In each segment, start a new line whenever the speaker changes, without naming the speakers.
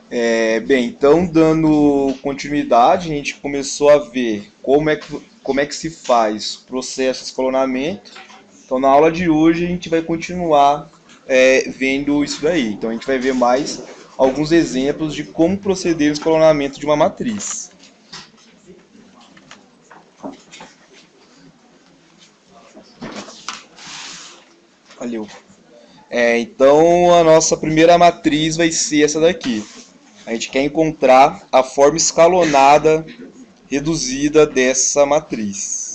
Bem, então dando continuidade, a gente começou a ver como é que se faz o processo de escalonamento. Então na aula de hoje a gente vai continuar vendo isso daí. Então a gente vai ver mais alguns exemplos de como proceder no escalonamento de uma matriz. Valeu. Então a nossa primeira matriz vai ser essa daqui. A gente quer encontrar a forma escalonada reduzida dessa matriz.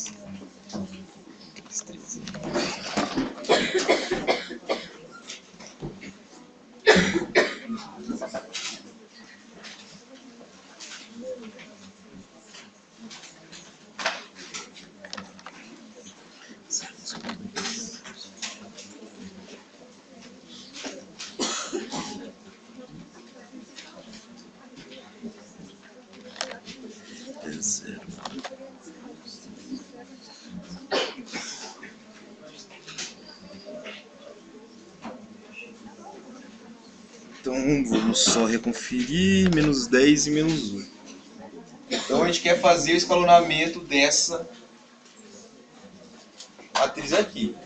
Então vamos só reconferir, menos 10 e menos 1. Então a gente quer fazer o escalonamento dessa matriz aqui.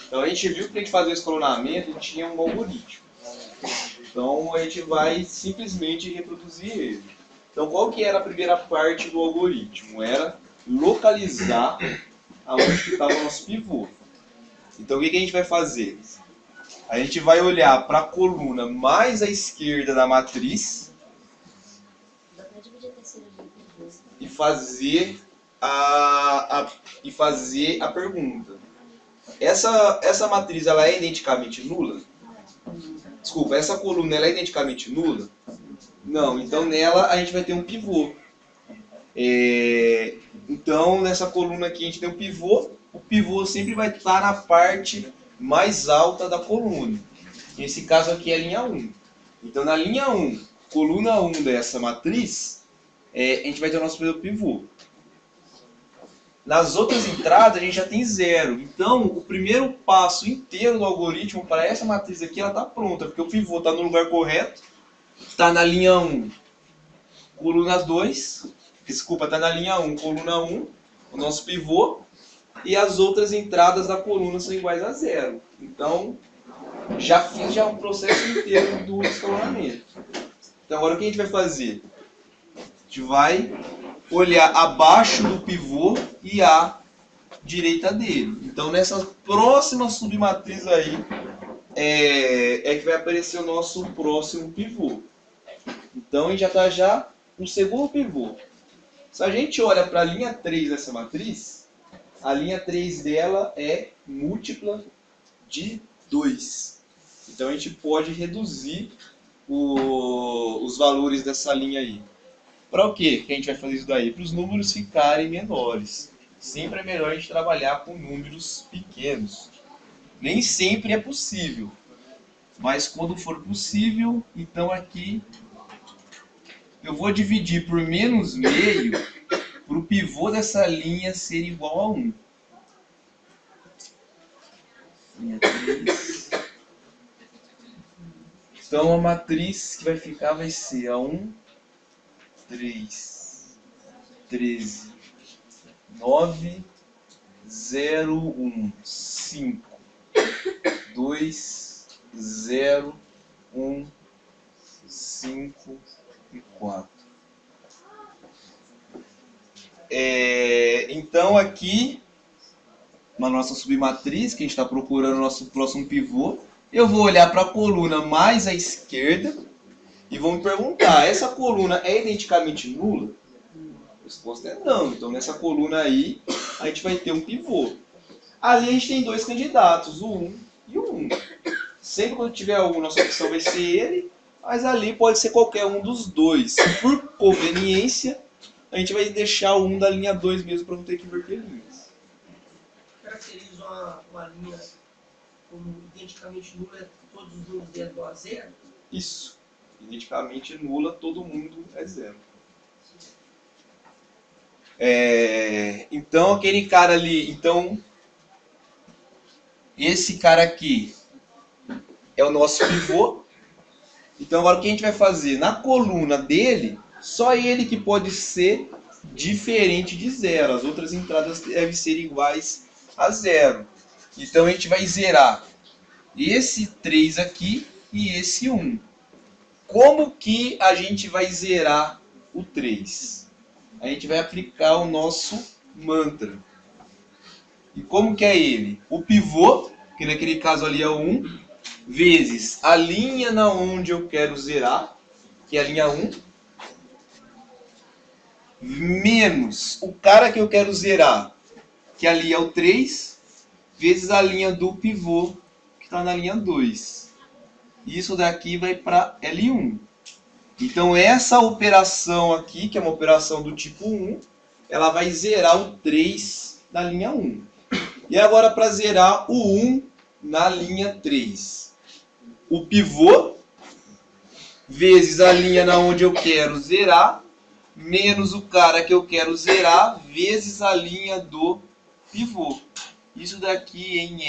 Então a gente viu que para a gente fazer o escalonamento tinha um algoritmo. Então a gente vai simplesmente reproduzir ele. Então qual que era a primeira parte do algoritmo? Era localizar aonde que estava o nosso pivô. Então o que a gente vai fazer? A gente vai olhar para a coluna mais à esquerda da matriz e fazer a pergunta. Essa matriz ela é identicamente nula? Desculpa, essa coluna ela é identicamente nula? Não, então nela a gente vai ter um pivô. Então nessa coluna aqui a gente tem um pivô. O pivô sempre vai estar na parte mais alta da coluna. Nesse caso aqui é a linha 1. Então na linha 1, coluna 1 dessa matriz, a gente vai ter o nosso primeiro pivô. Nas outras entradas a gente já tem 0. Então o primeiro passo inteiro do algoritmo para essa matriz aqui ela está pronta, porque o pivô está no lugar correto, está na linha 1, coluna 2, desculpa, está na linha 1, coluna 1, o nosso pivô, e as outras entradas da coluna são iguais a 0. Então já fiz um processo inteiro do escalonamento. Então agora o que a gente vai fazer? A gente vai olhar abaixo do pivô e à direita dele. Então nessa próxima submatriz aí que vai aparecer o nosso próximo pivô. Então a gente já está já no segundo pivô. Se a gente olha para a linha 3 dessa matriz, a linha 3 dela é múltipla de 2. Então a gente pode reduzir os valores dessa linha aí. Para o quê que a gente vai fazer isso daí? Para os números ficarem menores. Sempre é melhor a gente trabalhar com números pequenos. Nem sempre é possível, mas quando for possível, então aqui eu vou dividir por menos meio para o pivô dessa linha ser igual a 1. Linha 3. Então a matriz que vai ficar vai ser a 1, 3, 13, 9, 0, 1, 5, 2, 0, 1, 5 e 4. Então aqui, na nossa submatriz, que a gente está procurando o nosso próximo pivô, eu vou olhar para a coluna mais à esquerda e vou me perguntar, essa coluna é identicamente nula? A resposta é não. Então nessa coluna aí, a gente vai ter um pivô. Ali a gente tem dois candidatos, o 1 e o 1. Sempre quando tiver algum, nossa opção vai ser ele, mas ali pode ser qualquer um dos dois. Por conveniência, a gente vai deixar o 1 da linha 2 mesmo para não ter que inverter linhas.
Caracteriza uma linha como identicamente nula, todos os números dentro do a 0?
Isso. Identicamente nula, todo mundo é 0. Então aquele cara ali, então esse cara aqui é o nosso pivô. Então agora o que a gente vai fazer? Na coluna dele, só ele que pode ser diferente de 0. As outras entradas devem ser iguais a 0. Então a gente vai zerar esse 3 aqui e esse 1. Como que a gente vai zerar o 3? A gente vai aplicar o nosso mantra. E como que é ele? O pivô, que naquele caso ali é o 1, vezes a linha na onde eu quero zerar, que é a linha 1, menos o cara que eu quero zerar, que ali é o 3, vezes a linha do pivô, que está na linha 2. Isso daqui vai para L1. Então essa operação aqui, que é uma operação do tipo 1, ela vai zerar o 3 na linha 1. E agora para zerar o 1 na linha 3. O pivô vezes a linha na onde eu quero zerar, menos o cara que eu quero zerar, vezes a linha do pivô. Isso daqui em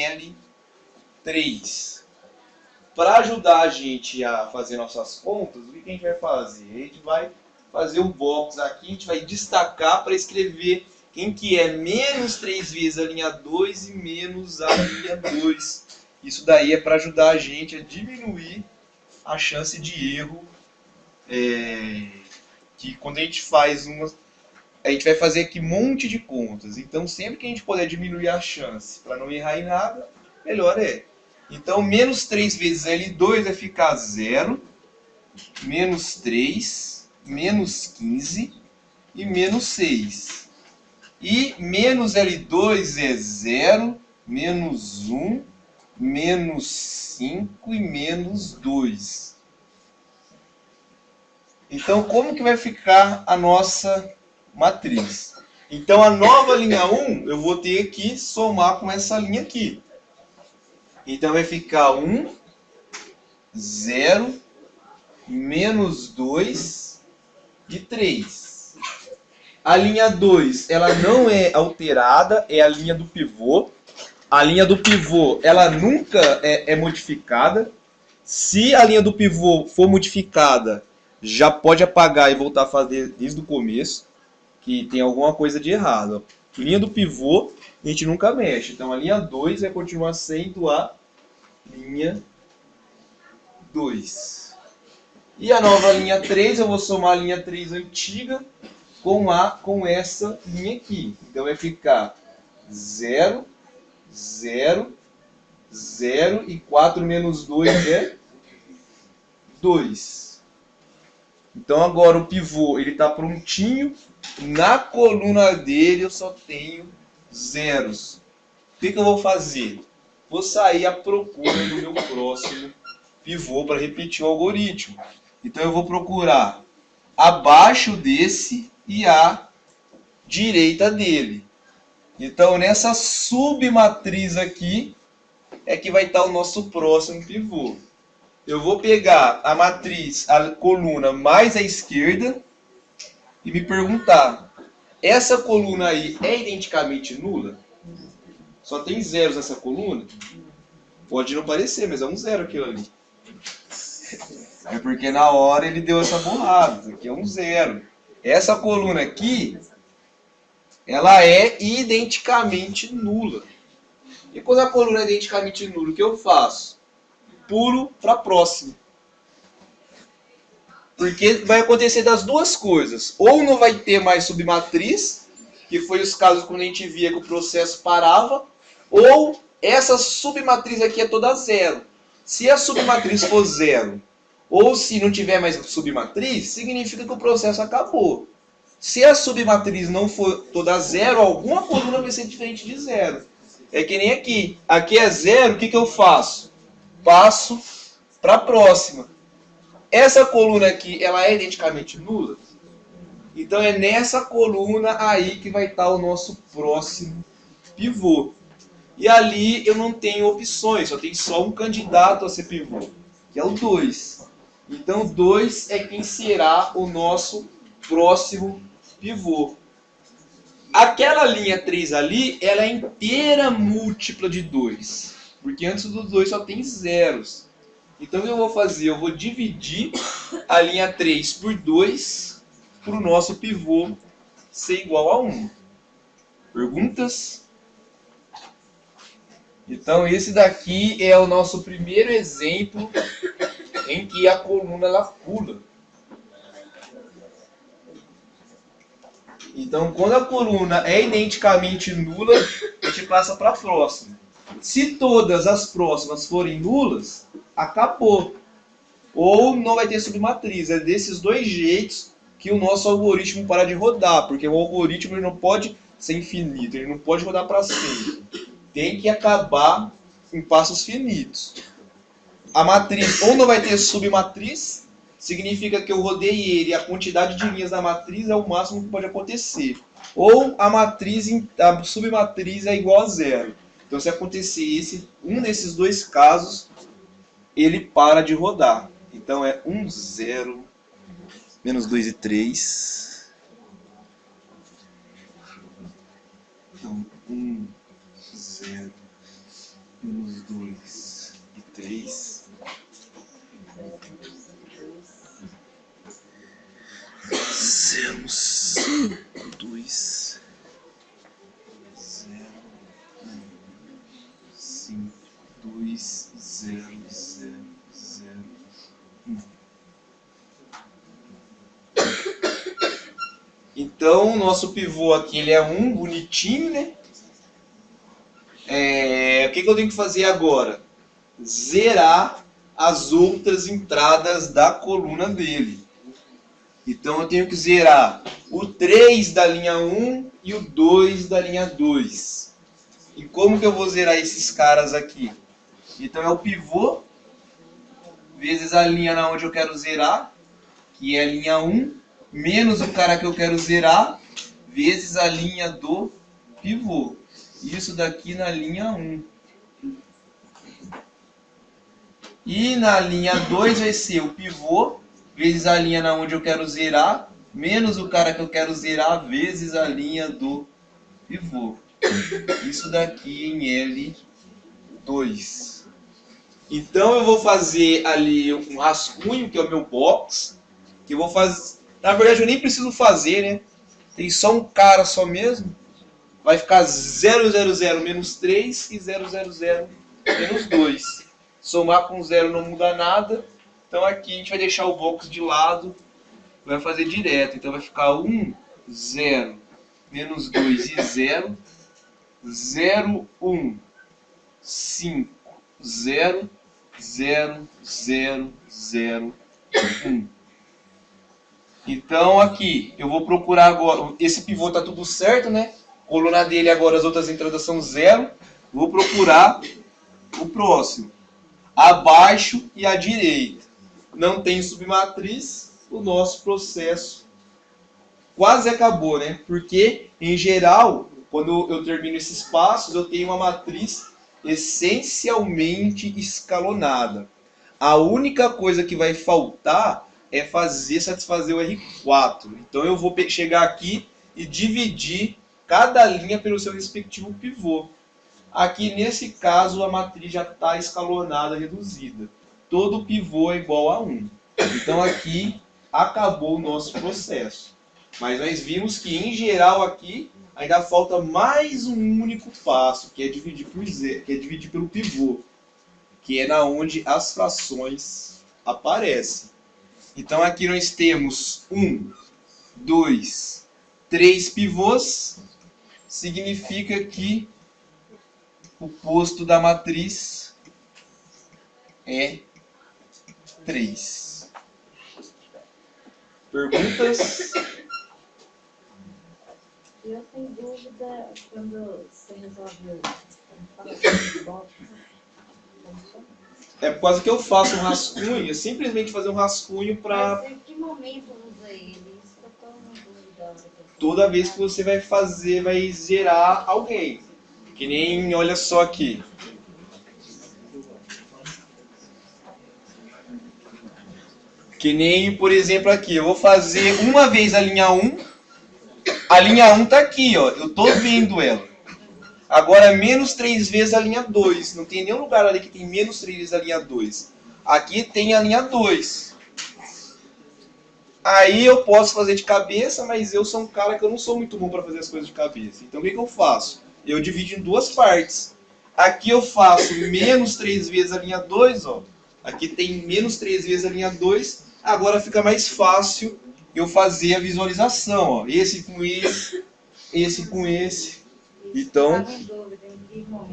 L3. Para ajudar a gente a fazer nossas contas, o que a gente vai fazer? A gente vai fazer um box aqui, a gente vai destacar para escrever em que é menos 3 vezes a linha 2 e menos a linha 2. Isso daí é para ajudar a gente a diminuir a chance de erro. Que quando a gente faz uma... A gente vai fazer aqui um monte de contas. Então sempre que a gente puder diminuir a chance para não errar em nada, melhor é. Então menos 3 vezes L2 vai ficar 0, menos 3, menos 15 e menos 6. E menos L2 é 0, menos 1, menos 5 e menos 2. Então, como que vai ficar a nossa matriz? Então, a nova linha 1, eu vou ter que somar com essa linha aqui. Então, vai ficar 1, 0, menos 2 e 3. A linha 2, ela não é alterada, é a linha do pivô. A linha do pivô, ela nunca é modificada. Se a linha do pivô for modificada, já pode apagar e voltar a fazer desde o começo, que tem alguma coisa de errado. A linha do pivô, a gente nunca mexe. Então a linha 2 vai continuar sendo a linha 2. E a nova linha 3, eu vou somar a linha 3 antiga com essa linha aqui. Então vai ficar 0, 0, 0 e 4 menos 2 é 2. Então agora o pivô ele está prontinho. Na coluna dele eu só tenho zeros. O que eu vou fazer? Vou sair à procura do meu próximo pivô para repetir o algoritmo. Então eu vou procurar abaixo desse e à direita dele. Então nessa submatriz aqui é que vai estar o nosso próximo pivô. Eu vou pegar a matriz, a coluna mais à esquerda e me perguntar, essa coluna aí é identicamente nula? Só tem zeros nessa coluna? Pode não parecer, mas é um zero aquilo ali. É porque na hora ele deu essa borrada, aqui é um zero. Essa coluna aqui, ela é identicamente nula. E quando a coluna é identicamente nula, o que eu faço? Pulo para a próxima. Porque vai acontecer das duas coisas. Ou não vai ter mais submatriz, que foi os casos quando a gente via que o processo parava, ou essa submatriz aqui é toda zero. Se a submatriz for zero, ou se não tiver mais submatriz, significa que o processo acabou. Se a submatriz não for toda zero, alguma coluna vai ser diferente de zero. É que nem aqui. Aqui é zero, o que eu faço? Passo para a próxima. Essa coluna aqui, ela é identicamente nula? Então é nessa coluna aí que vai estar o nosso próximo pivô. E ali eu não tenho opções, só tem só um candidato a ser pivô, que é o 2. Então 2 é quem será o nosso próximo pivô. Aquela linha 3 ali, ela é inteira múltipla de 2. Porque antes do 2 só tem zeros. Então o que eu vou fazer? Eu vou dividir a linha 3 por 2 para o nosso pivô ser igual a 1. Perguntas? Então esse daqui é o nosso primeiro exemplo em que a coluna ela pula. Então quando a coluna é identicamente nula, a gente passa para a próxima. Se todas as próximas forem nulas, acabou. Ou não vai ter submatriz. É desses dois jeitos que o nosso algoritmo para de rodar, porque o algoritmo ele não pode ser infinito, ele não pode rodar para sempre. Tem que acabar em passos finitos. A matriz ou não vai ter submatriz, significa que eu rodei ele, a quantidade de linhas da matriz é o máximo que pode acontecer. Ou a submatriz é igual a zero. Então se acontecer um desses dois casos, ele para de rodar. Então é 1, 0, menos 2 e 3. Então 1, 0, menos 2 e 3. 0, 2, 0, 5, 2, 0, 0, 0, 1. Então, o nosso pivô aqui ele é 1, bonitinho, né? O que eu tenho que fazer agora? Zerar as outras entradas da coluna dele. Então eu tenho que zerar o 3 da linha 1 e o 2 da linha 2. E como que eu vou zerar esses caras aqui? Então é o pivô vezes a linha na onde eu quero zerar, que é a linha 1, menos o cara que eu quero zerar, vezes a linha do pivô. Isso daqui na linha 1. E na linha 2 vai ser o pivô vezes a linha na onde eu quero zerar, menos o cara que eu quero zerar, vezes a linha do pivô. Isso daqui em L2. Então eu vou fazer ali um rascunho, que é o meu box, que eu vou fazer... Na verdade eu nem preciso fazer, né? Tem só um cara só mesmo. Vai ficar 000 menos 3 e 000 menos 2. Somar com 0 não muda nada. Então aqui a gente vai deixar o box de lado, vai fazer direto. Então vai ficar 1, 0, menos 2 e 0, 0, 1, 5, 0, 0, 0, 0, 1. Então aqui eu vou procurar agora, esse pivô está tudo certo, né? Coluna dele agora as outras entradas são 0. Vou procurar o próximo. Abaixo e à direita. Não tem submatriz, o nosso processo quase acabou, né? Porque, em geral, quando eu termino esses passos, eu tenho uma matriz essencialmente escalonada. A única coisa que vai faltar é satisfazer o R4. Então eu vou chegar aqui e dividir cada linha pelo seu respectivo pivô. Aqui, nesse caso, a matriz já está escalonada, reduzida. Todo pivô é igual a 1. Então aqui acabou o nosso processo. Mas nós vimos que, em geral, aqui ainda falta mais um único passo, que é dividir por zero, que é dividir pelo pivô, que é na onde as frações aparecem. Então aqui nós temos 1, 2, 3 pivôs, significa que o posto da matriz é 3. Perguntas?
Eu tenho dúvida quando você resolve
É por causa que eu faço um rascunho, é simplesmente fazer um rascunho para...
Mas em que momento usa ele? Isso que eu estou na dúvida.
Toda vez que você vai fazer, vai zerar alguém. Que nem, olha só aqui. Que nem, por exemplo, aqui. Eu vou fazer uma vez a linha 1. A linha 1 tá aqui, ó. Eu tô vendo ela. Agora, menos 3 vezes a linha 2. Não tem nenhum lugar ali que tem menos 3 vezes a linha 2. Aqui tem a linha 2. Aí eu posso fazer de cabeça, mas eu sou um cara que eu não sou muito bom para fazer as coisas de cabeça. Então o que, que eu faço? Eu divido em duas partes. Aqui eu faço menos 3 vezes a linha 2, ó. Aqui tem menos 3 vezes a linha 2. Agora fica mais fácil eu fazer a visualização, ó. Esse com esse com esse. Então,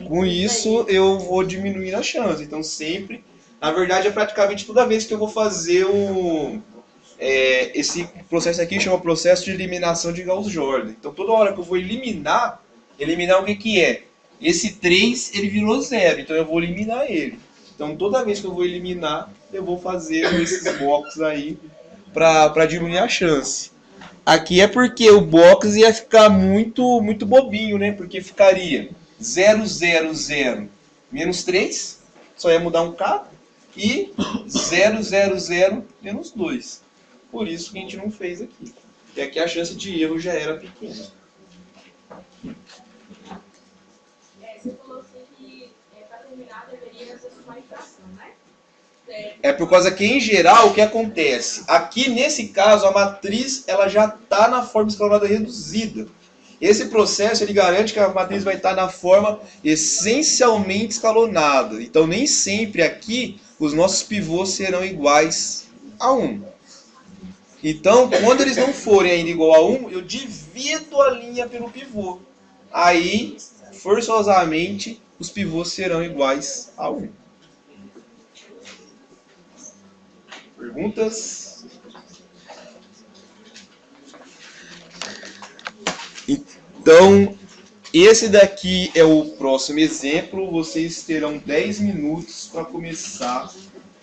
com isso eu vou diminuindo a chance. Então sempre, na verdade é praticamente toda vez que eu vou fazer esse processo aqui chama processo de eliminação de Gauss-Jordan. Então toda hora que eu vou eliminar o que que é? Esse 3 ele virou 0, então eu vou eliminar ele. Então toda vez que eu vou eliminar, eu vou fazer esses boxes aí para diminuir a chance. Aqui é porque o box ia ficar muito bobinho, né? Porque ficaria 0, 0, 0, menos 3, só ia mudar um K, e 0, 0, 0, menos 2. Por isso que a gente não fez aqui. E aqui a chance de erro já era pequena.
Você falou assim que para terminar deveria ser uma fração, né?
É por causa que, em geral, o que acontece? Aqui, nesse caso, a matriz ela já está na forma escalonada reduzida. Esse processo ele garante que a matriz vai estar na forma essencialmente escalonada. Então, nem sempre aqui os nossos pivôs serão iguais a 1. Então, quando eles não forem ainda igual a 1, eu divido a linha pelo pivô. Aí, forçosamente, os pivôs serão iguais a 1. Perguntas? Então, esse daqui é o próximo exemplo. Vocês terão 10 minutos para começar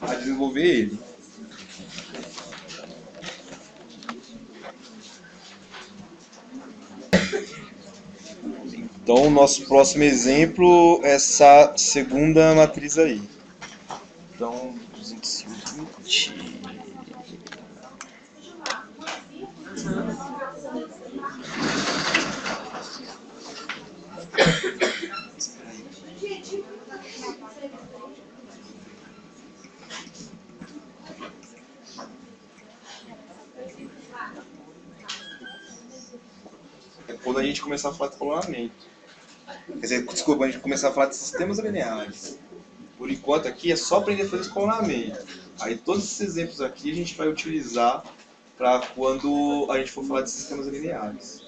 a desenvolver ele. Então, o nosso próximo exemplo é essa segunda matriz aí. Então, 220. É quando a gente começar a falar de escalonamento. Quer dizer, desculpa, a gente começar a falar de sistemas lineares. Por enquanto aqui é só aprender a fazer escalonamento. Aí todos esses exemplos aqui a gente vai utilizar para quando a gente for falar de sistemas lineares.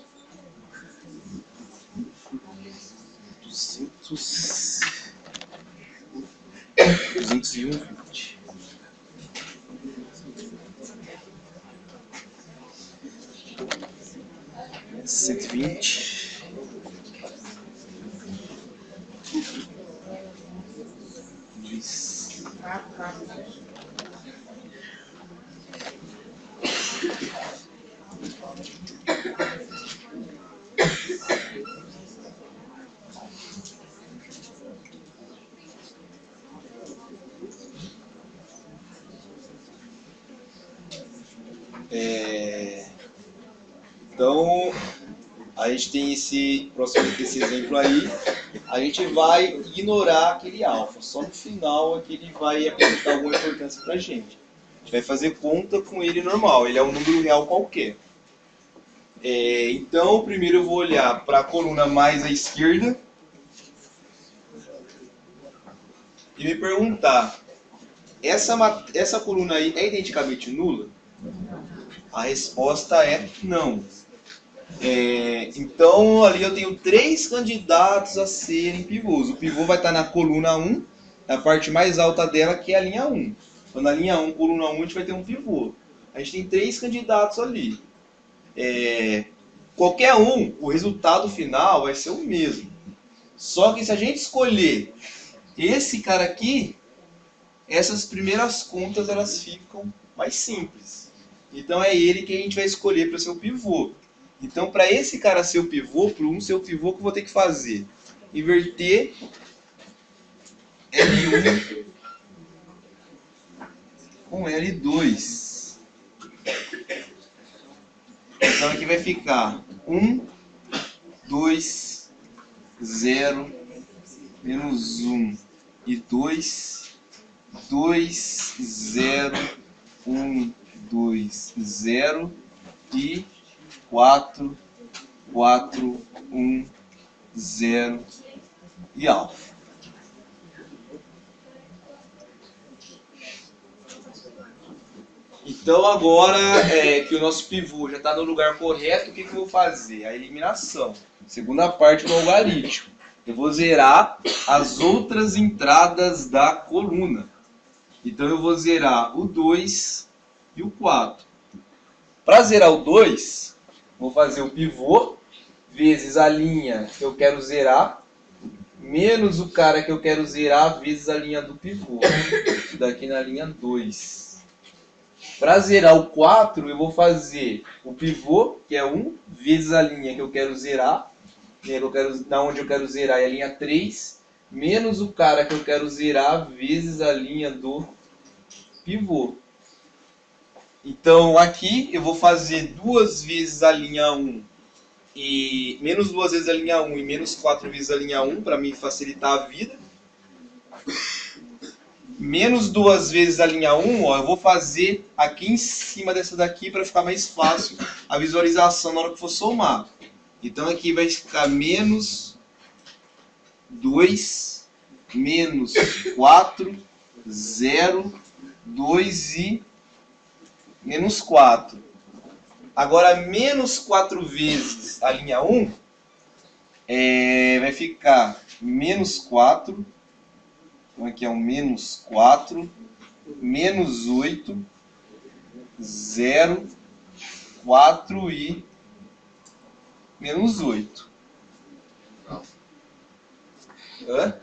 220. 120. Então, a gente tem esse exemplo aí. A gente vai ignorar aquele alfa. Só no final é que ele vai apresentar alguma importância para a gente. A gente vai fazer conta com ele normal. Ele é um número real qualquer. Então, primeiro eu vou olhar para a coluna mais à esquerda e me perguntar: essa coluna aí é identicamente nula? A resposta é não. Então, ali eu tenho 3 candidatos a serem pivôs. O pivô vai estar na coluna 1, na parte mais alta dela, que é a linha 1. Então, na linha 1, coluna 1, a gente vai ter um pivô. A gente tem 3 candidatos ali. Qualquer um, o resultado final vai ser o mesmo. Só que se a gente escolher esse cara aqui, essas primeiras contas elas ficam mais simples. Então é ele que a gente vai escolher para ser o pivô. Então, para esse cara ser o pivô, para um ser o pivô, o que eu vou ter que fazer? Inverter L1 com L2. Então aqui vai ficar 1, 2, 0, menos 1 e 2, 2, 0, 1, 2, 0 e 4, 4, 1, 0 e alfa. Então agora que o nosso pivô já está no lugar correto, o que eu vou fazer? A eliminação. Segunda parte do algoritmo. Eu vou zerar as outras entradas da coluna. Então eu vou zerar o 2 e o 4. Para zerar o 2, vou fazer o pivô vezes a linha que eu quero zerar, menos o cara que eu quero zerar vezes a linha do pivô. Daqui na linha 2. Para zerar o 4, eu vou fazer o pivô, que é 1, vezes a linha que eu quero zerar, da onde eu quero zerar é a linha 3, menos o cara que eu quero zerar vezes a linha do pivô. Então aqui eu vou fazer 2 vezes a linha 1 e menos 2 vezes a linha 1 e menos 4 vezes a linha 1 para me facilitar a vida. Menos 2 vezes a linha 1, ó, eu vou fazer aqui em cima dessa daqui para ficar mais fácil a visualização na hora que for somar. Então aqui vai ficar menos 2, menos 4, 0, 2 e menos 4. Agora, menos 4 vezes a linha 1 vai ficar menos 4. Então aqui é um menos 4, menos 8, 0, 4 e menos 8. Hã?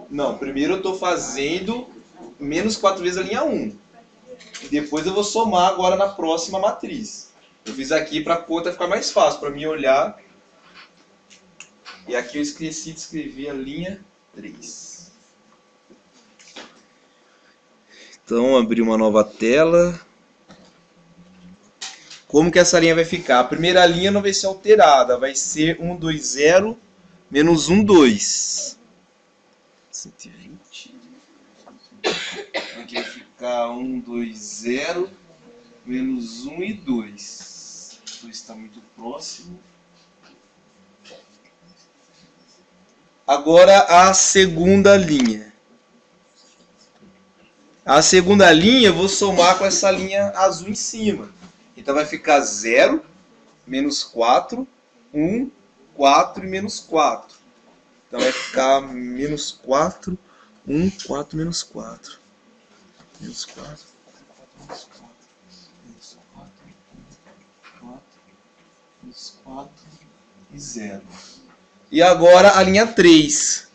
Não, primeiro eu estou fazendo menos 4 vezes a linha 1. E depois eu vou somar agora na próxima matriz. Eu fiz aqui para a conta ficar mais fácil, para mim olhar. E aqui eu esqueci de escrever a linha 3. Então, abrir uma nova tela. Como que essa linha vai ficar? A primeira linha não vai ser alterada, vai ser 1, 2, 0, menos 1, 2. 120. Aqui vai ficar 1, 2, 0, menos 1 e 2. 2 está muito próximo. Agora a segunda linha. A segunda linha eu vou somar com essa linha azul em cima. Então vai ficar 0, menos 4, 1, 4 e menos 4. Então vai ficar menos 4, 1, 4, menos 4. Menos 4, 4, menos 4. Menos 4, 1, 4, menos 4 e 0. E agora a linha 3.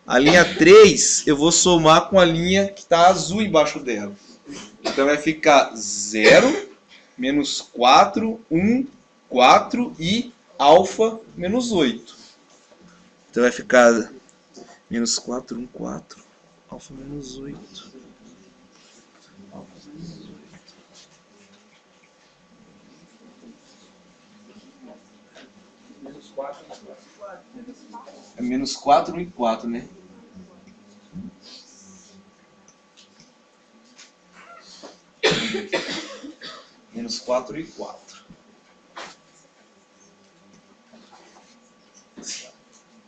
A linha 3 eu vou somar com a linha que está azul embaixo dela. Então vai ficar 0, menos 4, 1, 4 e alfa menos 8. Então vai ficar menos 4, 1, 4, alfa menos 8. Alfa menos 8.
Menos 4.
É menos 4, 1 e 4, né? Menos 4 e 4.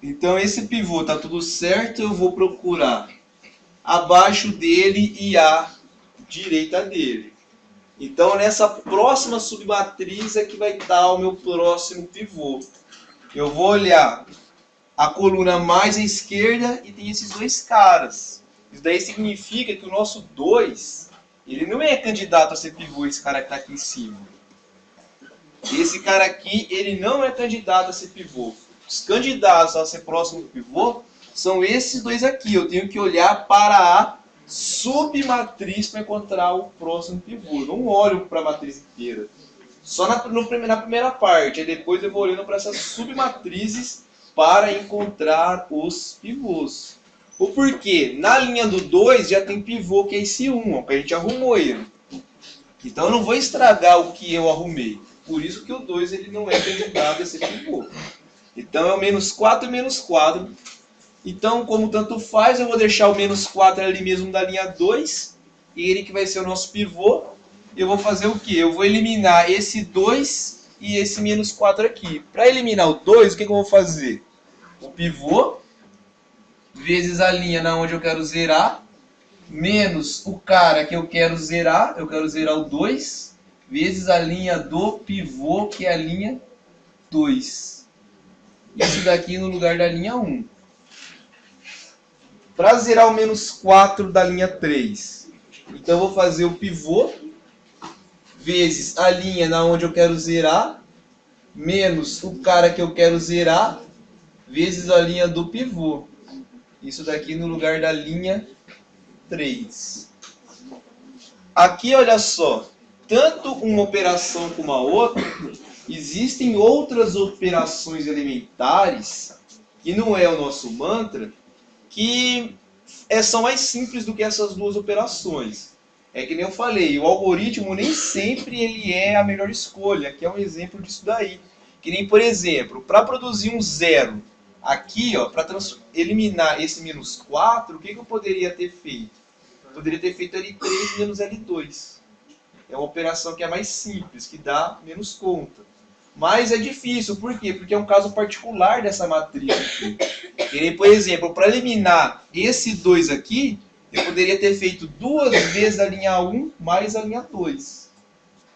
Então esse pivô tá tudo certo, eu vou procurar abaixo dele e à direita dele. Então nessa próxima submatriz é que vai estar o meu próximo pivô. Eu vou olhar a coluna mais à esquerda e tem esses dois caras. Isso daí significa que o nosso 2, ele não é candidato a ser pivô, esse cara que está aqui em cima. Esse cara aqui, ele não é candidato a ser pivô. Os candidatos a ser próximo do pivô são esses dois aqui. Eu tenho que olhar para a submatriz para encontrar o próximo pivô. Eu não olho para a matriz inteira. Só na primeira parte. Aí depois eu vou olhando para essas submatrizes para encontrar os pivôs. O porquê? Na linha do 2 já tem pivô, que é esse 1, que a gente arrumou ele. Então eu não vou estragar o que eu arrumei. Por isso que o 2 ele não é candidato a ser pivô. Então é o menos 4 e menos 4. Então, como tanto faz, eu vou deixar o menos 4 ali mesmo da linha 2. E ele que vai ser o nosso pivô. Eu vou fazer o quê? Eu vou eliminar esse 2 e esse menos 4 aqui. Para eliminar o 2, o que eu vou fazer? O pivô vezes a linha na onde eu quero zerar, menos o cara que eu quero zerar o 2, vezes a linha do pivô, que é a linha 2. Isso daqui no lugar da linha 1. Para zerar o menos 4 da linha 3, então eu vou fazer o pivô vezes a linha na onde eu quero zerar, menos o cara que eu quero zerar, vezes a linha do pivô. Isso daqui no lugar da linha 3. Aqui, olha só, tanto uma operação como a outra, existem outras operações elementares, que não é o nosso mantra, que são mais simples do que essas duas operações. É que nem eu falei, o algoritmo nem sempre ele é a melhor escolha. Aqui é um exemplo disso daí. Que nem, por exemplo, para produzir um zero, aqui, para eliminar esse menos 4, o que eu poderia ter feito? Eu poderia ter feito L3 menos L2. É uma operação que é mais simples, que dá menos conta. Mas é difícil, por quê? Porque é um caso particular dessa matriz aqui. Que nem, por exemplo, para eliminar esse 2 aqui, eu poderia ter feito 2 vezes a linha 1 mais a linha 2.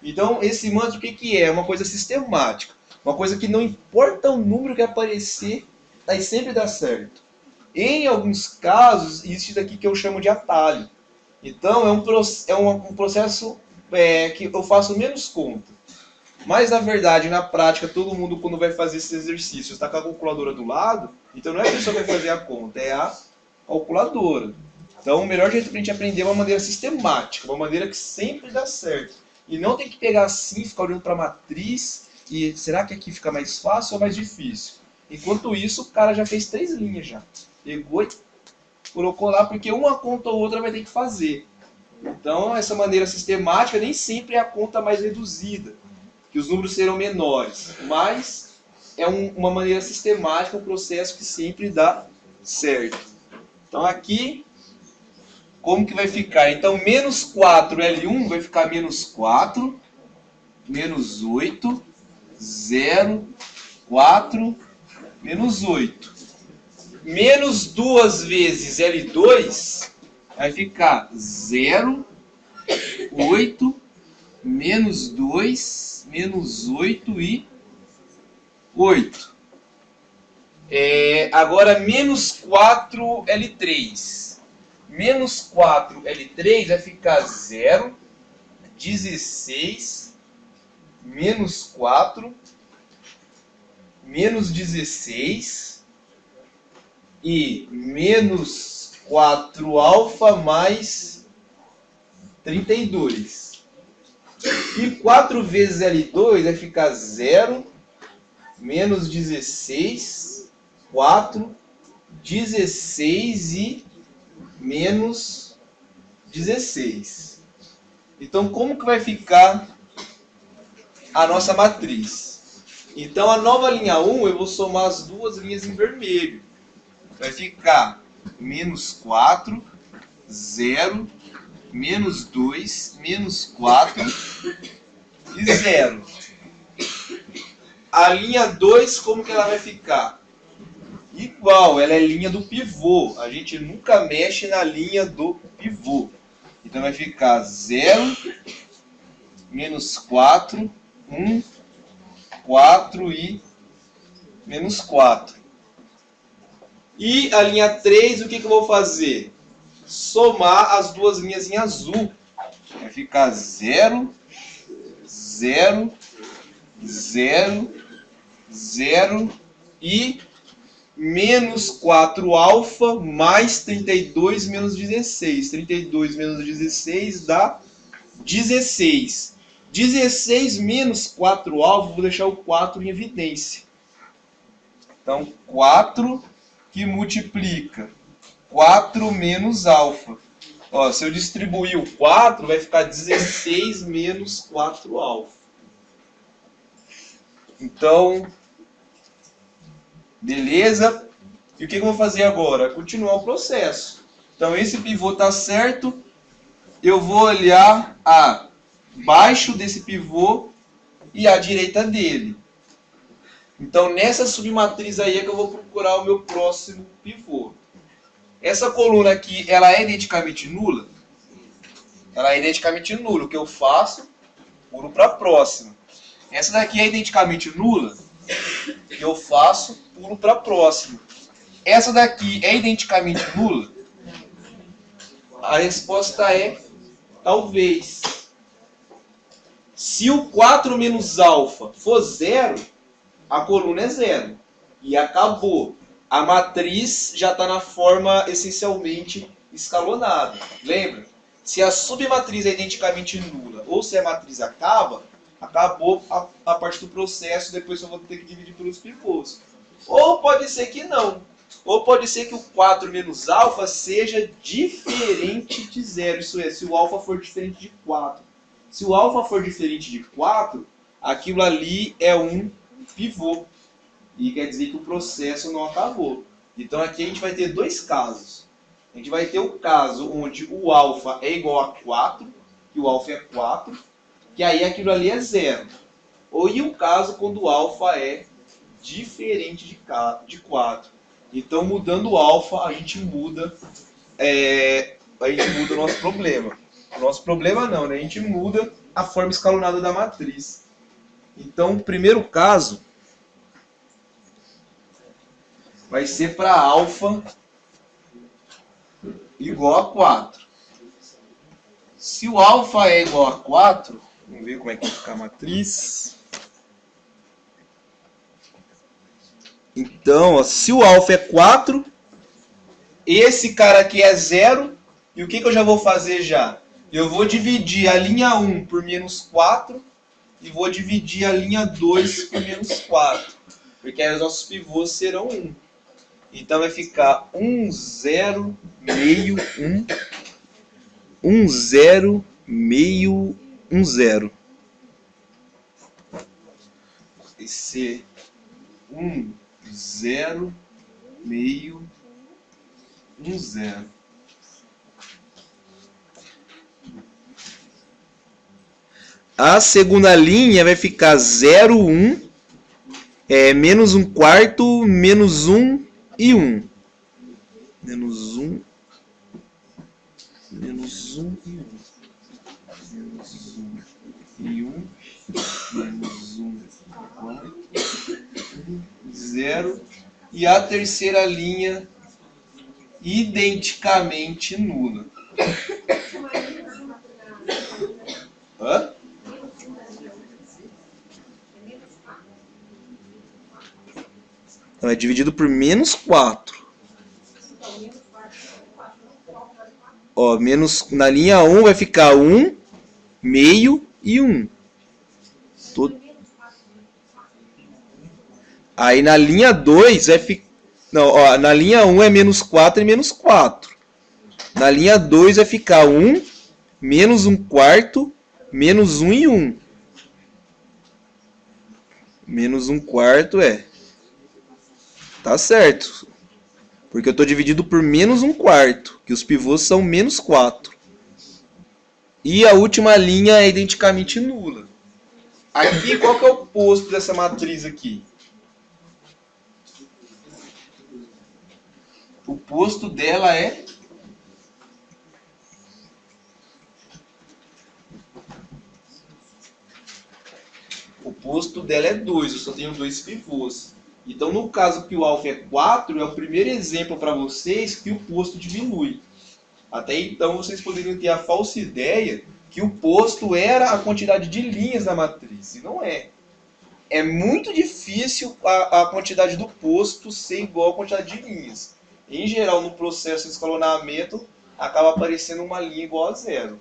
Então, esse mantra o que é? É uma coisa sistemática. Uma coisa que não importa o número que aparecer, aí sempre dá certo. Em alguns casos, existe daqui que eu chamo de atalho. Então, é um processo que eu faço menos conta. Mas, na verdade, na prática, todo mundo, quando vai fazer esse exercício, está com a calculadora do lado, então não é a pessoa que vai fazer a conta, é a calculadora. Então, o melhor jeito para a gente aprender é uma maneira sistemática, uma maneira que sempre dá certo. E não tem que pegar assim, ficar olhando para a matriz, e será que aqui fica mais fácil ou mais difícil? Enquanto isso, o cara já fez 3 linhas já. Pegou e colocou lá, porque uma conta ou outra vai ter que fazer. Então, essa maneira sistemática nem sempre é a conta mais reduzida, que os números serão menores, mas é uma maneira sistemática, um processo que sempre dá certo. Então, aqui, como que vai ficar? Então, menos 4L1 vai ficar menos 4, menos 8, 0, 4, menos 8. Menos 2 vezes L2 vai ficar 0, 8, menos 2, menos 8 e 8. Agora, menos 4L3. Menos 4L3 vai ficar 0, 16, menos 4, menos 16 e menos 4 alfa mais 32. E 4 vezes L2 vai ficar 0, menos 16, 4, 16 e menos 16. Então, como que vai ficar a nossa matriz? Então, a nova linha 1, eu vou somar as duas linhas em vermelho. Vai ficar menos 4, 0, menos 2, menos 4 e 0. A linha 2, como que ela vai ficar? Igual, ela é linha do pivô. A gente nunca mexe na linha do pivô. Então vai ficar 0, menos 4, 1, 4 e menos 4. E a linha 3, o que eu vou fazer? Somar as duas linhas em azul. Vai ficar 0, 0, 0, 0 e menos 4 alfa mais 32 menos 16. 32 menos 16 dá 16. 16 menos 4 alfa, vou deixar o 4 em evidência. Então, 4 que multiplica 4 menos alfa. Ó, se eu distribuir o 4, vai ficar 16 menos 4 alfa. Então, beleza? E o que eu vou fazer agora? Continuar o processo. Então esse pivô está certo, eu vou olhar abaixo desse pivô e à direita dele. Então nessa submatriz aí é que eu vou procurar o meu próximo pivô. Essa coluna aqui, ela é identicamente nula? Ela é identicamente nula. O que eu faço? Pulo para a próxima. Essa daqui é identicamente nula? O que eu faço? Pulo para a próxima. Essa daqui é identicamente nula? A resposta é talvez. Se o 4 menos alfa for zero, a coluna é zero. E acabou. A matriz já está na forma essencialmente escalonada. Lembra? Se a submatriz é identicamente nula ou se a matriz acaba, acabou a parte do processo, depois eu vou ter que dividir pelos pivôs. Ou pode ser que não. Ou pode ser que o 4 menos alfa seja diferente de zero. Isso é, se o alfa for diferente de 4. Se o alfa for diferente de 4, aquilo ali é um pivô. E quer dizer que o processo não acabou. Então aqui a gente vai ter dois casos. A gente vai ter o caso onde o alfa é igual a 4, que o alfa é 4, que aí aquilo ali é zero. Ou e o caso quando o alfa é diferente de 4. Então mudando o alfa, a gente muda o nosso problema. O nosso problema não, né? A gente muda a forma escalonada da matriz. Então o primeiro caso vai ser para alfa igual a 4. Se o alfa é igual a 4, vamos ver como é que vai ficar a matriz. Então, ó, se o alfa é 4, esse cara aqui é 0, e o que eu já vou fazer já? Eu vou dividir a linha 1 por menos 4 e vou dividir a linha 2 por menos 4, porque aí os nossos pivôs serão 1. Então vai ficar 1, 0, meio, 1, 1, 0, meio, 1, 0. Vai ser 1, 0, meio, 1, 0. A segunda linha vai ficar 0, 1, menos 1 quarto, menos 1 e 1. Menos 1, menos 1 e 1. Menos 1 e 1. Menos 1 igual 0. E a terceira linha identicamente nula. Hã? Então é dividido por menos 4. Ó, menos, na linha 1 vai ficar 1, meio e 1. Aí na linha 2 vai ficar... Não, ó, na linha 1 é menos 4 e menos 4. Na linha 2 vai ficar 1, menos 1 quarto, menos 1 e 1. Menos 1 quarto tá certo. Porque eu estou dividido por menos 1 quarto, que os pivôs são menos 4. E a última linha é identicamente nula. Aqui, qual que é o posto dessa matriz aqui? O posto dela é... O posto dela é 2, eu só tenho 2 pivôs. Então, no caso que o alfa é 4, é o primeiro exemplo para vocês que o posto diminui. Até então, vocês poderiam ter a falsa ideia que o posto era a quantidade de linhas da matriz. E não é. É muito difícil a quantidade do posto ser igual à quantidade de linhas. Em geral, no processo de escalonamento, acaba aparecendo uma linha igual a 0.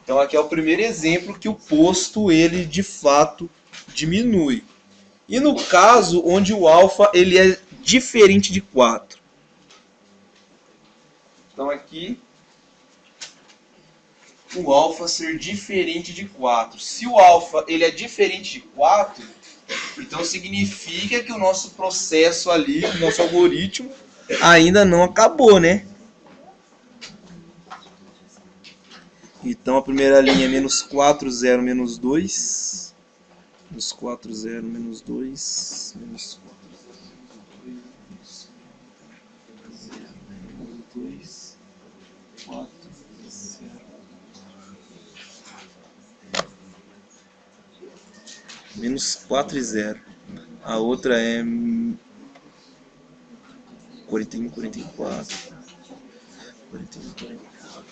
Então, aqui é o primeiro exemplo que o posto, ele de fato diminui. E no caso onde o alfa ele é diferente de 4. Então aqui, o alfa ser diferente de 4. Se o alfa ele é diferente de 4, Então significa que o nosso processo ali, o nosso algoritmo, ainda não acabou, né? Então a primeira linha é menos 4, 0, menos 2. Menos 4, 0, menos 2. Menos 2, 4, 0. Menos 4 e 0. A outra é 41, 44. 41, 44.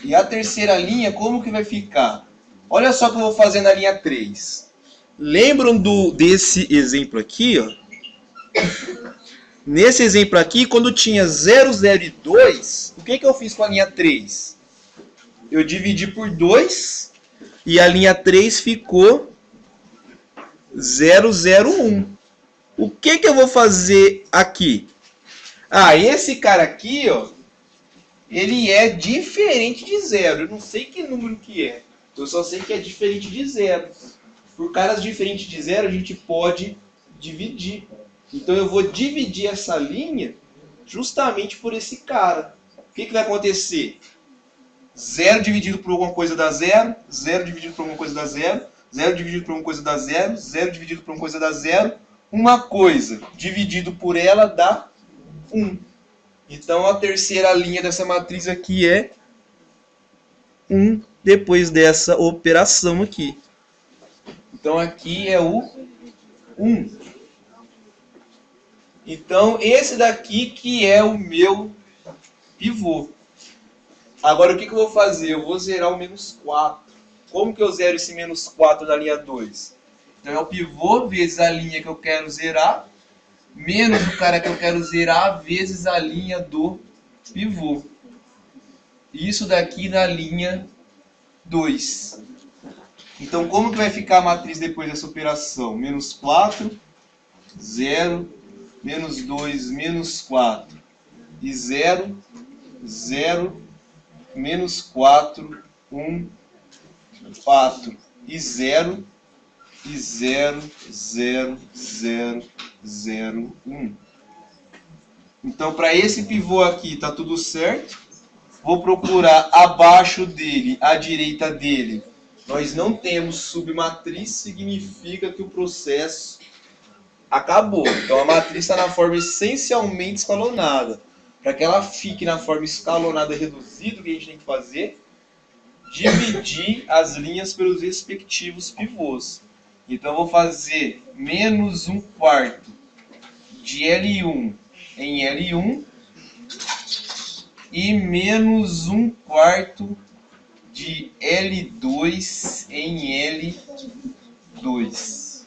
E a terceira linha, como que vai ficar? Olha só o que eu vou fazer na linha 3. Lembram desse exemplo aqui, ó? Nesse exemplo aqui, quando tinha 0, 0 e 2, o que eu fiz com a linha 3? Eu dividi por 2 e a linha 3 ficou 0, 0, 1. O que eu vou fazer aqui? Ah, esse cara aqui, ó, ele é diferente de 0. Eu não sei que número que é. Eu só sei que é diferente de 0. Por caras diferentes de 0, a gente pode dividir. Então eu vou dividir essa linha justamente por esse cara. O que vai acontecer? 0 dividido por alguma coisa dá 0. 0 dividido por alguma coisa dá 0. 0 dividido por alguma coisa dá 0. 0 dividido por alguma coisa dá 0. Uma coisa dividido por ela dá 1. Então a terceira linha dessa matriz aqui é 1 depois dessa operação aqui. Então aqui é o 1. Então esse daqui que é o meu pivô. Agora o que eu vou fazer? Eu vou zerar o menos 4. Como que eu zero esse menos 4 na linha 2? Então é o pivô vezes a linha que eu quero zerar, menos o cara que eu quero zerar, vezes a linha do pivô. Isso daqui na linha 2. Então como que vai ficar a matriz depois dessa operação? Menos 4, 0, menos 2, menos 4. E 0, 0, menos 4, 1, 4. E 0, e 0, 0, 0, 0, 1. Então, para esse pivô aqui, está tudo certo. Vou procurar abaixo dele, à direita dele. Nós não temos submatriz, significa que o processo acabou. Então, a matriz está na forma essencialmente escalonada. Para que ela fique na forma escalonada reduzida, o que a gente tem que fazer? Dividir as linhas pelos respectivos pivôs. Então, eu vou fazer menos 1/4 de L1 em L1 e menos 1/4 de L2 em L2.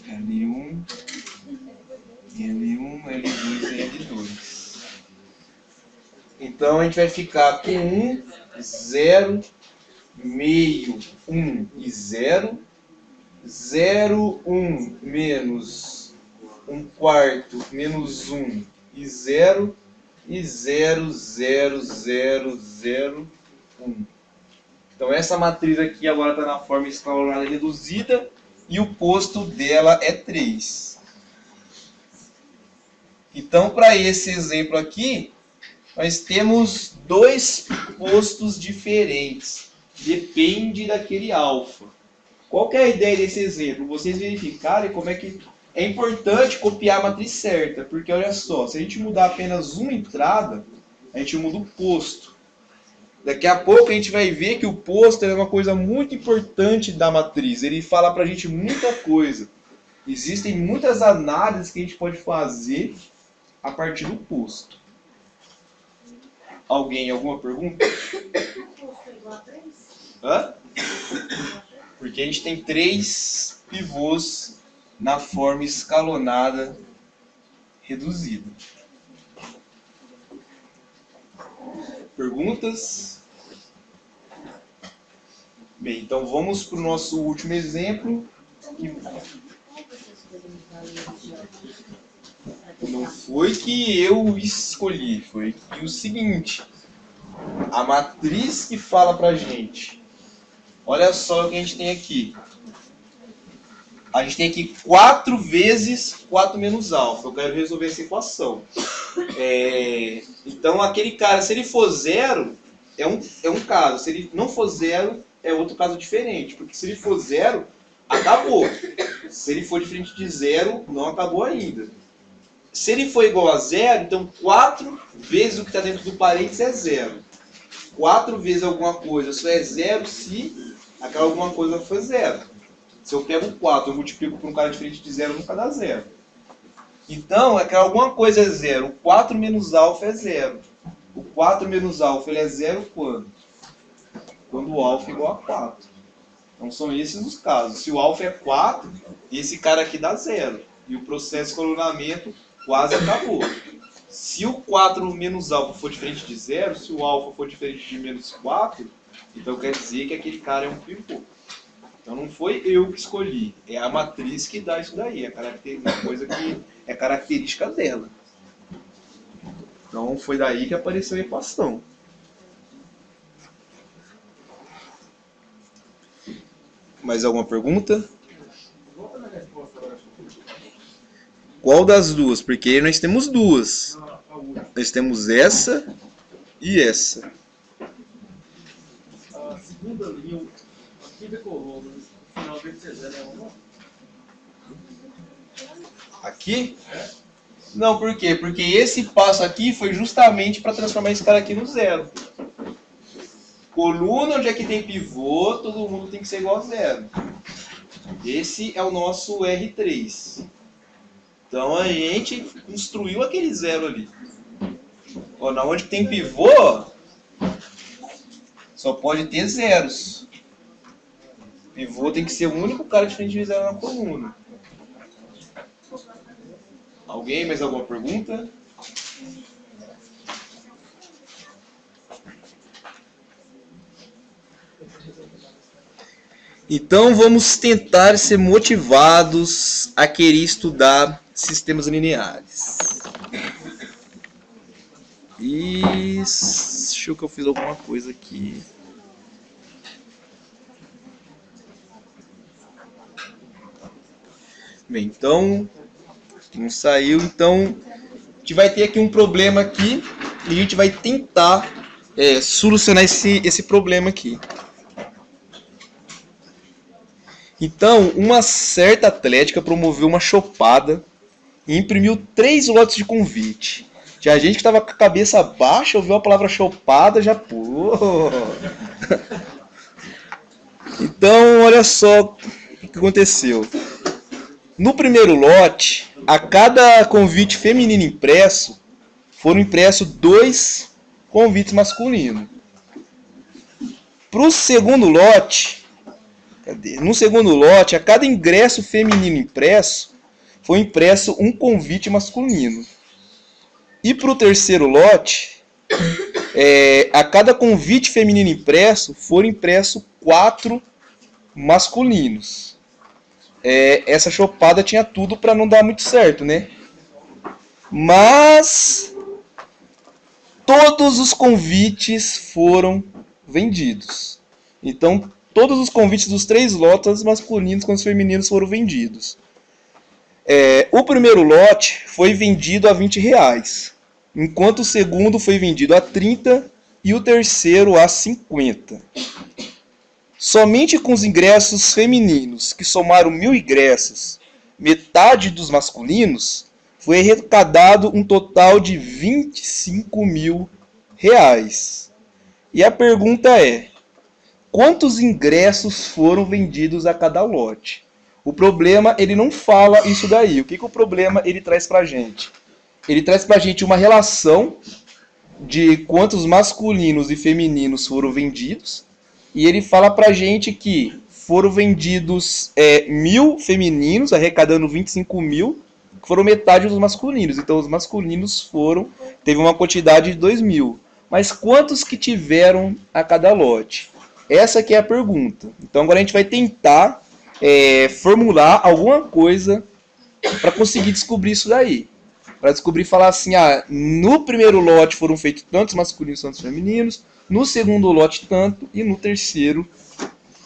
L1, L1, L2 e L2. Então a gente vai ficar com 1, 0, meio, 1 e 0. 0, 1 menos 1/4 menos 1 e 0. E 0, 0, 0, 0, 1. Então essa matriz aqui agora está na forma escalonada reduzida e o posto dela é 3. Então para esse exemplo aqui, nós temos dois postos diferentes. Depende daquele alfa. Qual que é a ideia desse exemplo? Vocês verificarem como é que é importante copiar a matriz certa. Porque olha só, se a gente mudar apenas uma entrada, a gente muda o posto. Daqui a pouco a gente vai ver que o posto é uma coisa muito importante da matriz. Ele fala pra gente muita coisa. Existem muitas análises que a gente pode fazer a partir do posto. Alguém, alguma pergunta? Hã? Porque a gente tem 3 pivôs na forma escalonada reduzida. Perguntas? Bem, então vamos para o nosso último exemplo. Não foi que eu escolhi, foi que o seguinte, a matriz que fala pra gente, olha só o que a gente tem aqui. A gente tem aqui 4 vezes 4 menos alfa. Eu quero resolver essa equação. Então, aquele cara, se ele for zero, é um caso. Se ele não for zero, é outro caso diferente. Porque se ele for zero, acabou. Se ele for diferente de zero, não acabou ainda. Se ele for igual a zero, então 4 vezes o que está dentro do parênteses é zero. 4 vezes alguma coisa só é zero se aquela alguma coisa for zero. Se eu pego 4 e multiplico por um cara diferente de zero, nunca dá zero. Então, aquela alguma coisa é zero. O 4 menos alfa é zero. O 4 menos alfa ele é zero quando? Quando o alfa é igual a 4. Então são esses os casos. Se o alfa é 4, esse cara aqui dá zero. E o processo de escalonamento quase acabou. Se o 4 menos alfa for diferente de zero, se o alfa for diferente de menos 4, então quer dizer que aquele cara é um pivô. Então não foi eu que escolhi, é a matriz que dá isso daí, é uma coisa que é característica dela. Então foi daí que apareceu a equação. Mais alguma pergunta? Qual das duas? Porque nós temos duas. Nós temos essa e essa.
A segunda linha, aqui decorou, no final dele ser zero é 1.
Aqui? Não, por quê? Porque esse passo aqui foi justamente para transformar esse cara aqui no zero. Coluna onde é que tem pivô, todo mundo tem que ser igual a zero. Esse é o nosso R3. Então a gente construiu aquele zero ali. Ó, na onde tem pivô, só pode ter zeros. Pivô tem que ser o único cara diferente de zero na coluna. Alguém? Mais alguma pergunta? Então vamos tentar ser motivados a querer estudar sistemas lineares. Acho que eu fiz alguma coisa aqui. Bem, então não saiu, então a gente vai ter aqui um problema aqui e a gente vai tentar solucionar esse problema aqui. Então, uma certa atlética promoveu uma chopada e imprimiu 3 lotes de convite. Já a gente que estava com a cabeça baixa ouviu a palavra chopada, já pô. Então, olha só o que aconteceu. No primeiro lote, a cada convite feminino impresso, foram impressos 2 convites masculinos. Para o segundo lote, no segundo lote, a cada ingresso feminino impresso, foi impresso um convite masculino. E para o terceiro lote, a cada convite feminino impresso, foram impressos 4 masculinos. Essa chopada tinha tudo para não dar muito certo, né? Mas todos os convites foram vendidos. Então, todos os convites dos 3 lotes masculinos com os femininos foram vendidos. O primeiro lote foi vendido a R$20, enquanto o segundo foi vendido a 30 e o terceiro a 50. Somente com os ingressos femininos, que somaram 1.000 ingressos, metade dos masculinos, foi arrecadado um total de R$25.000. E a pergunta é: quantos ingressos foram vendidos a cada lote? O problema, ele não fala isso daí. O que o problema ele traz pra gente? Ele traz pra gente uma relação de quantos masculinos e femininos foram vendidos. E ele fala pra gente que foram vendidos 1.000 femininos, arrecadando 25.000, que foram metade dos masculinos. Então os masculinos teve uma quantidade de 2.000. Mas quantos que tiveram a cada lote? Essa aqui é a pergunta. Então agora a gente vai tentar formular alguma coisa para conseguir descobrir isso daí. Para descobrir e falar assim, no primeiro lote foram feitos tantos masculinos, tantos femininos, no segundo lote tanto e no terceiro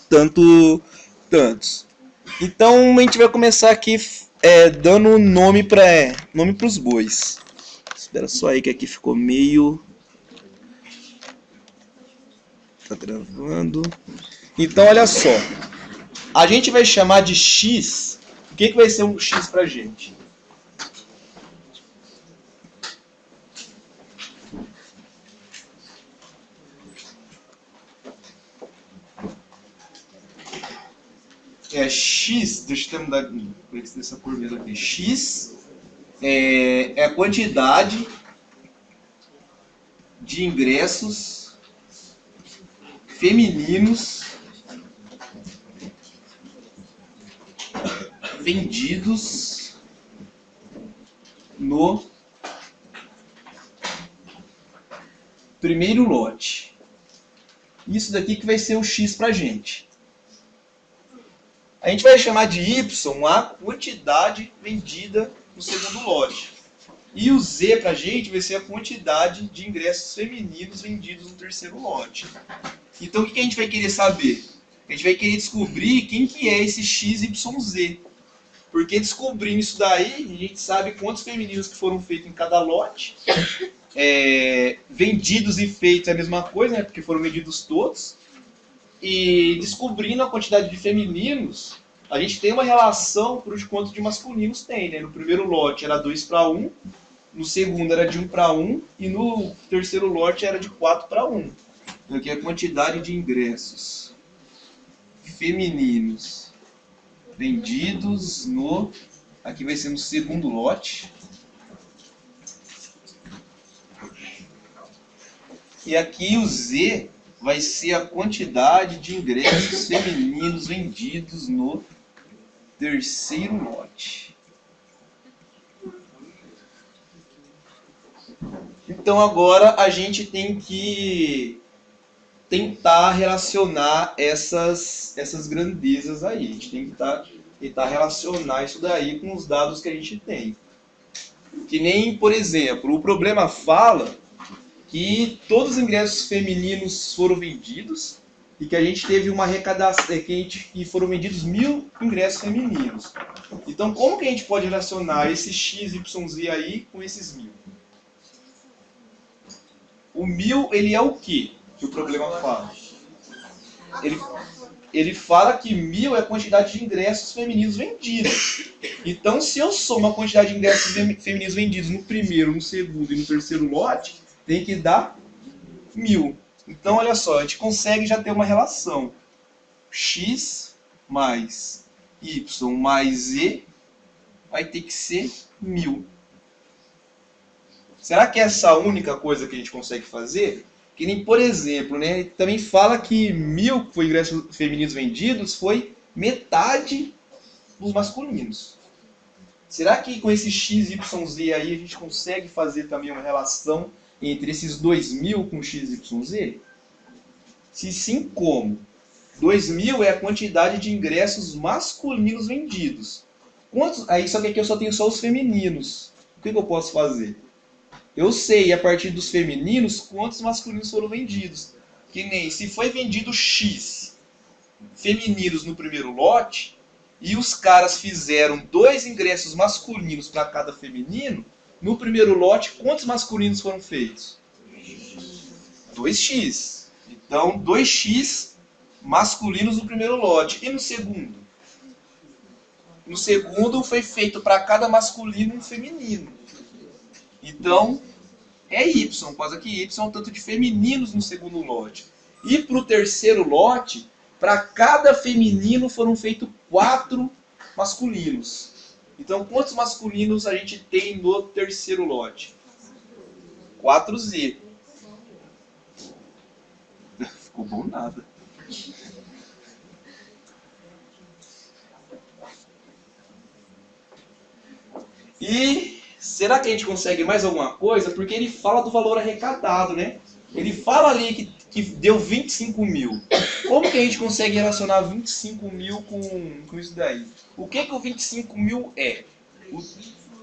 tantos. Então a gente vai começar aqui dando nome para os bois. Espera só aí que aqui ficou meio... Tá travando. Então olha só. A gente vai chamar de X. O que vai ser um X pra gente? X, deixa eu mudar dessa cor mesmo aqui. X é a quantidade de ingressos femininos vendidos no primeiro lote. Isso daqui que vai ser o X pra gente. A gente vai chamar de Y a quantidade vendida no segundo lote. E o Z pra gente vai ser a quantidade de ingressos femininos vendidos no terceiro lote. Então o que a gente vai querer saber? A gente vai querer descobrir quem que é esse XYZ. Porque descobrindo isso daí, a gente sabe quantos femininos que foram feitos em cada lote. Vendidos e feitos é a mesma coisa, né? Porque foram vendidos todos. E descobrindo a quantidade de femininos, a gente tem uma relação para os quantos de masculinos tem, né? No primeiro lote era 2:1, no segundo era de 1:1 e no terceiro lote era de 4:1. Então aqui é a quantidade de ingressos femininos vendidos no... Aqui vai ser no segundo lote. E aqui o Z vai ser a quantidade de ingressos femininos vendidos no terceiro lote. Então agora a gente tem que tentar relacionar essas grandezas aí. A gente tem que tentar relacionar isso daí com os dados que a gente tem. Que nem, por exemplo, o problema fala que todos os ingressos femininos foram vendidos e que a gente teve uma arrecadação, que foram vendidos 1.000 ingressos femininos. Então, como que a gente pode relacionar esse XYZ aí com esses 1.000? O 1.000, ele é o quê que o problema fala? Ele fala que 1.000 é a quantidade de ingressos femininos vendidos. Então, se eu somo a quantidade de ingressos femininos vendidos no primeiro, no segundo e no terceiro lote, tem que dar 1.000. Então, olha só, a gente consegue já ter uma relação. X mais Y mais Z vai ter que ser 1.000. Será que é essa a única coisa que a gente consegue fazer? Que nem, por exemplo, né, também fala que 1.000 que foi ingressos femininos vendidos foi metade dos masculinos. Será que com esse XYZ aí a gente consegue fazer também uma relação entre esses 2.000 com XYZ? Se sim, como? 2.000 é a quantidade de ingressos masculinos vendidos. Quantos? Aí, só que aqui eu só tenho só os femininos. O que eu posso fazer? Eu sei, a partir dos femininos, quantos masculinos foram vendidos. Que nem, se foi vendido X femininos no primeiro lote, e os caras fizeram 2 ingressos masculinos para cada feminino, no primeiro lote, quantos masculinos foram feitos? 2x. Então, 2x masculinos no primeiro lote. E no segundo? No segundo foi feito para cada masculino um feminino. Então, é Y. Por causa que Y é o tanto de femininos no segundo lote. E para o terceiro lote, para cada feminino foram feitos 4 masculinos. Então, quantos masculinos a gente tem no terceiro lote? 4Z. Ficou bom nada. E será que a gente consegue mais alguma coisa? Porque ele fala do valor arrecadado, né? Ele fala ali que deu 25.000. Como que a gente consegue relacionar 25.000 com isso daí? O que o 25.000 é? o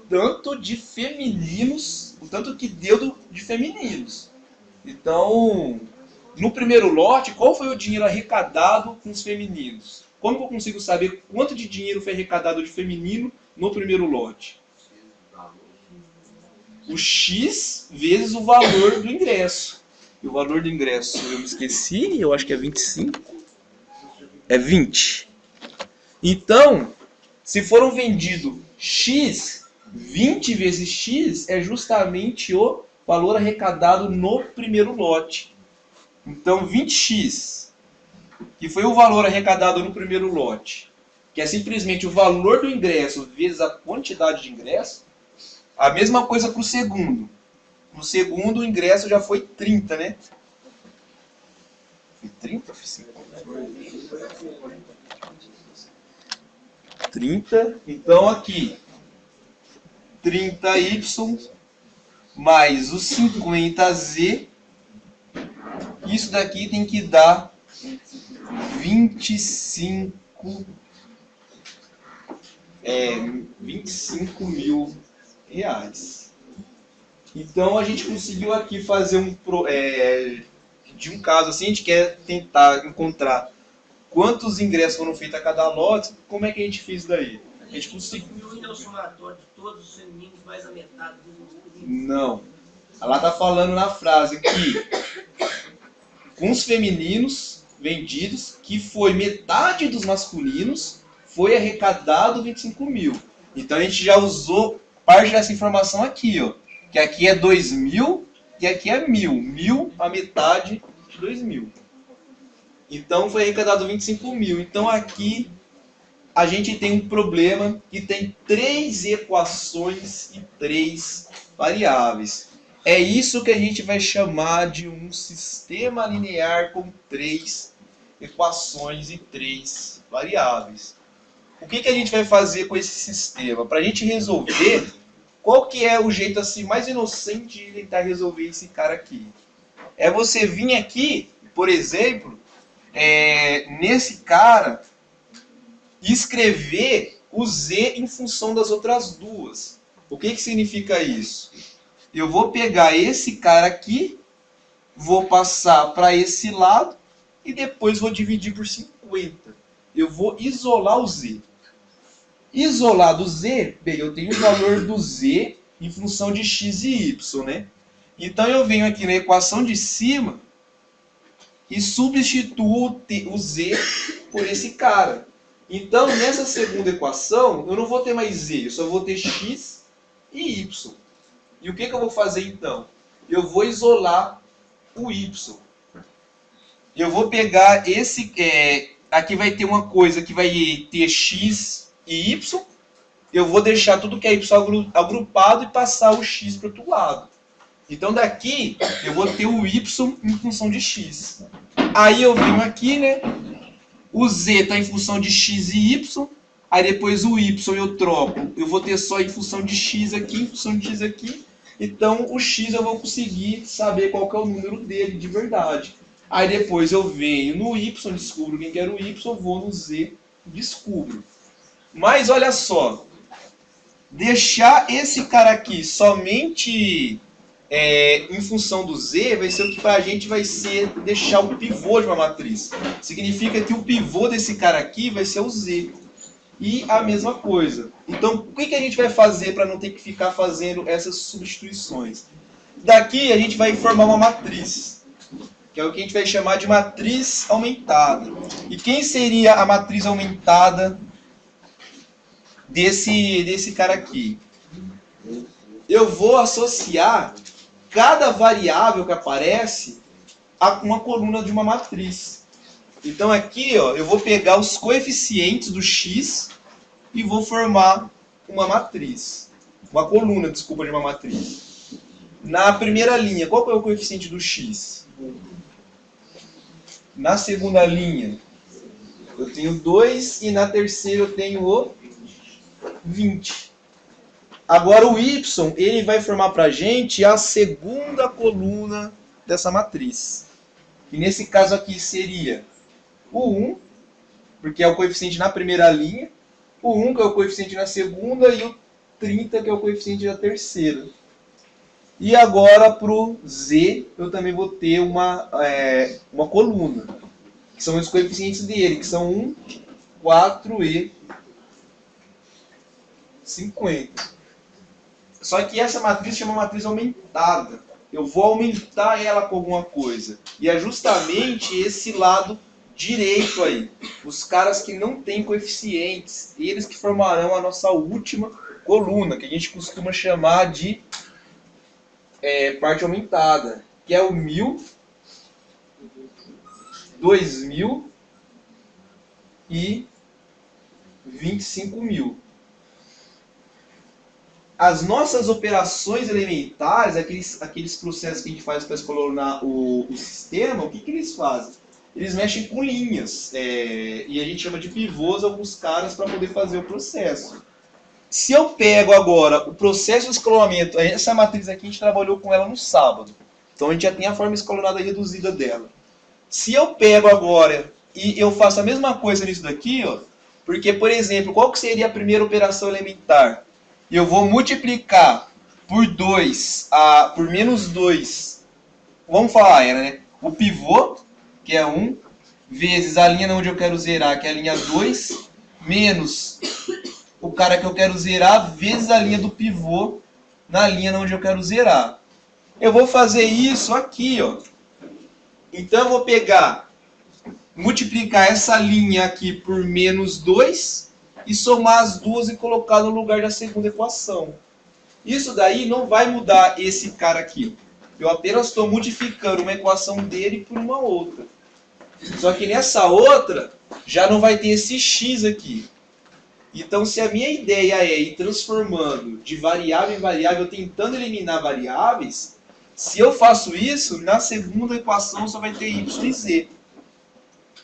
tanto de femininos, o tanto que deu de femininos. Então, no primeiro lote, qual foi o dinheiro arrecadado com os femininos? Como que eu consigo saber quanto de dinheiro foi arrecadado de feminino no primeiro lote? O X vezes o valor do ingresso. E o valor do ingresso, eu me esqueci, eu acho que é 25. É 20. Então, se foram vendidos X, 20 vezes X é justamente o valor arrecadado no primeiro lote. Então, 20x, que foi o valor arrecadado no primeiro lote, que é simplesmente o valor do ingresso vezes a quantidade de ingresso, a mesma coisa para o segundo. No segundo, o ingresso já foi 30, né? Foi 30? 30. Então, aqui, 30y mais o 50z, isso daqui tem que dar 25 mil reais. Então a gente conseguiu aqui fazer de um caso assim, a gente quer tentar encontrar quantos ingressos foram feitos a cada lote. Como é que a gente fez daí? A gente conseguiu.
Ainda é o somatório de todos os femininos mais a metade dos masculinos?
Não. Ela está falando na frase que com os femininos vendidos, que foi metade dos masculinos, foi arrecadado 25 mil. Então a gente já usou parte dessa informação aqui, ó. Que aqui é 2.000 e aqui é 1.000. 1.000 a metade de 2.000. Então foi arrecadado 25 mil. Então aqui a gente tem um problema que tem 3 equações e 3 variáveis. É isso que a gente vai chamar de um sistema linear com 3 equações e 3 variáveis. O que a gente vai fazer com esse sistema? Para a gente resolver, qual que é o jeito assim mais inocente de tentar resolver esse cara aqui? É você vir aqui, por exemplo, nesse cara, e escrever o z em função das outras duas. O que significa isso? Eu vou pegar esse cara aqui, vou passar para esse lado e depois vou dividir por 50. Eu vou isolar o z. Isolar do z, bem, eu tenho o valor do z em função de x e y, né? Então eu venho aqui na equação de cima e substituo o z por esse cara. Então, nessa segunda equação, eu não vou ter mais z, eu só vou ter x e y. E o que eu vou fazer então? Eu vou isolar o y. Eu vou pegar esse... aqui vai ter uma coisa que vai ter x e y. Eu vou deixar tudo que é y agrupado e passar o x para o outro lado. Então daqui eu vou ter o y em função de x. Aí eu venho aqui, né? O z está em função de x e y. Aí depois o y eu troco. Eu vou ter só em função de x aqui, em função de x aqui. Então o x eu vou conseguir saber qual que é o número dele de verdade. Aí depois eu venho no y, descubro quem que era o y, vou no z, descubro. Mas olha só. Deixar esse cara aqui somente em função do z vai ser o que para a gente vai ser deixar o pivô de uma matriz. Significa que o pivô desse cara aqui vai ser o z. E a mesma coisa. Então, o que a gente vai fazer para não ter que ficar fazendo essas substituições? Daqui a gente vai formar uma matriz, que é o que a gente vai chamar de matriz aumentada. E quem seria a matriz aumentada desse cara aqui? Eu vou associar cada variável que aparece a uma coluna de uma matriz. Então aqui, ó, eu vou pegar os coeficientes do x e vou formar uma matriz. Uma coluna, desculpa, de uma matriz. Na primeira linha, qual que é o coeficiente do x? Na segunda linha, eu tenho 2 e na terceira eu tenho o 20. Agora o y, ele vai formar para a gente a segunda coluna dessa matriz. E nesse caso aqui seria o 1, porque é o coeficiente na primeira linha, o 1 que é o coeficiente na segunda e o 30, que é o coeficiente da terceira. E agora para o Z, eu também vou ter uma coluna, que são os coeficientes dele, que são 1, 4 e 50. Só que essa matriz chama matriz aumentada. Eu vou aumentar ela com alguma coisa. E é justamente esse lado direito aí. Os caras que não têm coeficientes, eles que formarão a nossa última coluna, que a gente costuma chamar de parte aumentada, que é o 1000, 2000 e 25.000. As nossas operações elementares, aqueles processos que a gente faz para escalonar o sistema, o que eles fazem? Eles mexem com linhas, e a gente chama de pivôs alguns caras para poder fazer o processo. Se eu pego agora o processo de escalonamento, essa matriz aqui a gente trabalhou com ela no sábado, então a gente já tem a forma escalonada reduzida dela. Se eu pego agora e eu faço a mesma coisa nisso daqui, ó, porque, por exemplo, qual que seria a primeira operação elementar? Eu vou multiplicar por 2, por menos 2, vamos falar, né? O pivô, que é 1, vezes a linha onde eu quero zerar, que é a linha 2, menos o cara que eu quero zerar, vezes a linha do pivô na linha onde eu quero zerar. Eu vou fazer isso aqui, ó. Então eu vou pegar, multiplicar essa linha aqui por menos 2 e somar as duas e colocar no lugar da segunda equação. Isso daí não vai mudar esse cara aqui. Eu apenas estou modificando uma equação dele por uma outra. Só que nessa outra já não vai ter esse x aqui. Então, se a minha ideia é ir transformando de variável em variável, tentando eliminar variáveis, se eu faço isso, na segunda equação só vai ter y e z.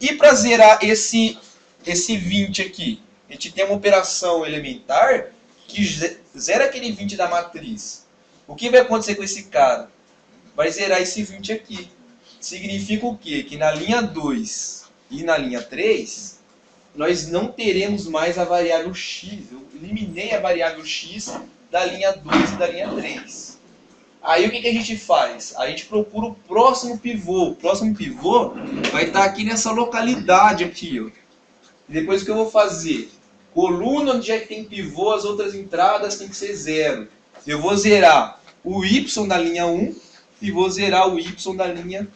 E para zerar esse 20 aqui, a gente tem uma operação elementar que zera aquele 20 da matriz. O que vai acontecer com esse cara? Vai zerar esse 20 aqui. Significa o quê? Que na linha 2 e na linha 3, nós não teremos mais a variável x. Eu eliminei a variável x da linha 2 e da linha 3. Aí o que a gente faz? A gente procura o próximo pivô. O próximo pivô vai estar aqui nessa localidade aqui, ó. E depois o que eu vou fazer? Coluna onde é que tem pivô, as outras entradas tem que ser 0. Eu vou zerar o y da linha 1 e vou zerar o y da linha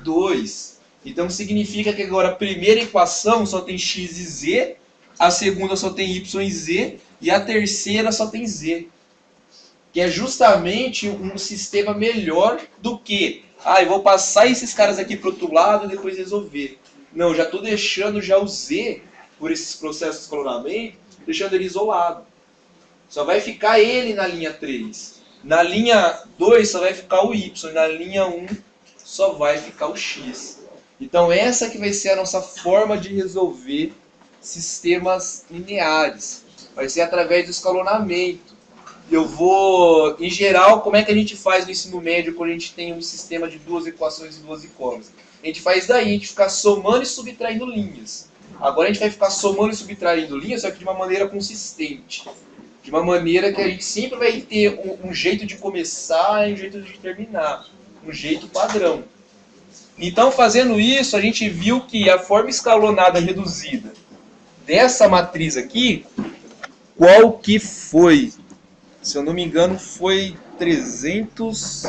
2. Então significa que agora a primeira equação só tem x e z, a segunda só tem y e z, e a terceira só tem z. Que é justamente um sistema melhor do que, eu vou passar esses caras aqui para o outro lado e depois resolver. Não, já estou deixando já o z, por esses processos de escalonamento, deixando ele isolado. Só vai ficar ele na linha 3. Na linha 2 só vai ficar o y, na linha 1 só vai ficar o x. Então essa que vai ser a nossa forma de resolver sistemas lineares. Vai ser através do escalonamento. Eu vou, em geral, como é que a gente faz no ensino médio quando a gente tem um sistema de duas equações e duas incógnitas? A gente faz daí, a gente fica somando e subtraindo linhas. Agora a gente vai ficar somando e subtraindo linhas, só que de uma maneira consistente. De uma maneira que a gente sempre vai ter um jeito de começar e um jeito de terminar. Um jeito padrão. Então, fazendo isso, a gente viu que a forma escalonada reduzida dessa matriz aqui, qual que foi? Se eu não me engano, foi 300,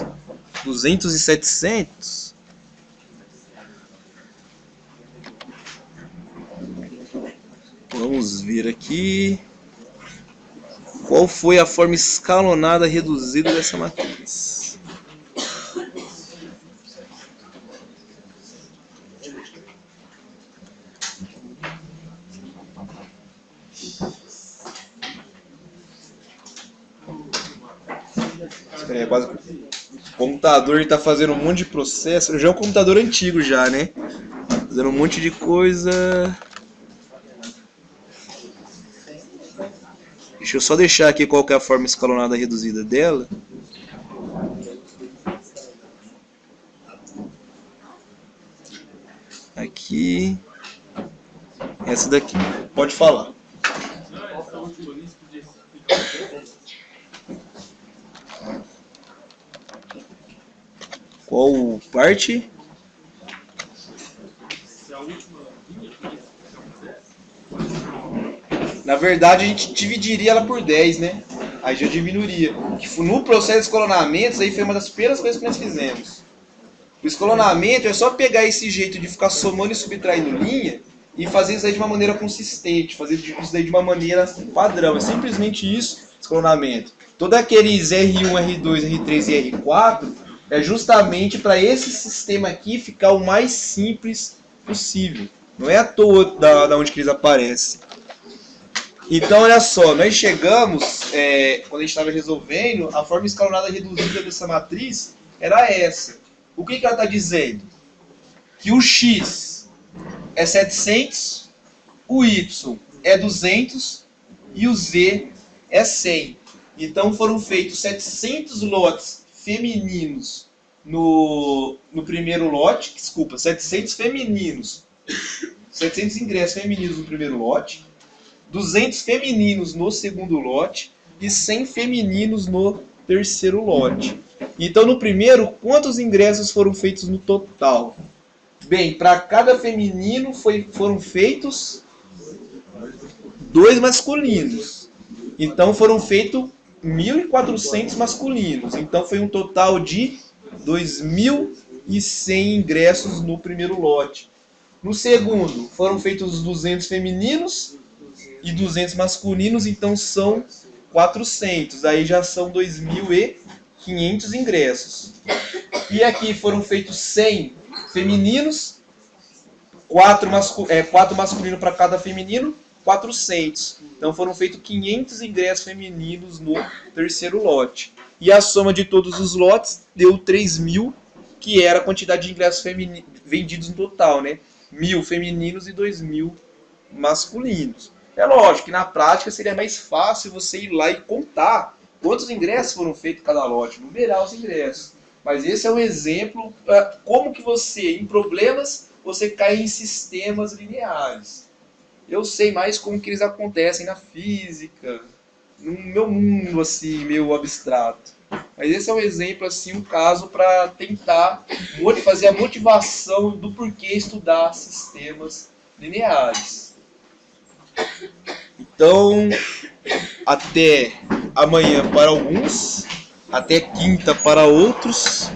200 e 700. Vamos ver aqui. Qual foi a forma escalonada reduzida dessa matriz? Quase... O computador está fazendo um monte de processo. Já é um computador antigo já, né? Fazendo um monte de coisa. Deixa eu só deixar aqui qual que é a forma escalonada reduzida dela. Aqui. Essa daqui. Pode falar. Qual parte?
Se a última linha que acontece,
Na verdade, a gente dividiria ela por 10, né? Aí já diminuiria. No processo de escalonamento, isso aí foi uma das primeiras coisas que nós fizemos. O escalonamento é só pegar esse jeito de ficar somando e subtraindo linha e fazer isso aí de uma maneira consistente, fazer isso daí de uma maneira padrão. É simplesmente isso, escalonamento. Todos aqueles R1, R2, R3 e R4 é justamente para esse sistema aqui ficar o mais simples possível. Não é à toa da onde que eles aparecem. Então, olha só, nós chegamos, quando a gente estava resolvendo, a forma escalonada reduzida dessa matriz era essa. O que ela está dizendo? Que o x é 700, o y é 200 e o z é 100. Então foram feitos 700 lotes femininos no primeiro lote, 700 femininos, 700 ingressos femininos no primeiro lote, 200 femininos no segundo lote e 100 femininos no terceiro lote. Então, no primeiro, quantos ingressos foram feitos no total? Bem, para cada feminino foram feitos 2 masculinos. Então, foram feitos 1.400 masculinos. Então, foi um total de 2.100 ingressos no primeiro lote. No segundo, foram feitos 200 femininos e 200 masculinos, então são 400. Aí já são 2.500 ingressos. E aqui foram feitos 100 femininos, 4 masculinos para cada feminino, 400. Então foram feitos 500 ingressos femininos no terceiro lote. E a soma de todos os lotes deu 3.000, que era a quantidade de ingressos vendidos no total, né? 1.000 femininos e 2.000 masculinos. É lógico que na prática seria mais fácil você ir lá e contar quantos ingressos foram feitos em cada lote, numerar os ingressos. Mas esse é um exemplo como que você, em problemas, você cai em sistemas lineares. Eu sei mais como que eles acontecem na física, no meu mundo assim, meio abstrato. Mas esse é um exemplo, assim, um caso para tentar fazer a motivação do porquê estudar sistemas lineares. Então, até amanhã para alguns, até quinta para outros.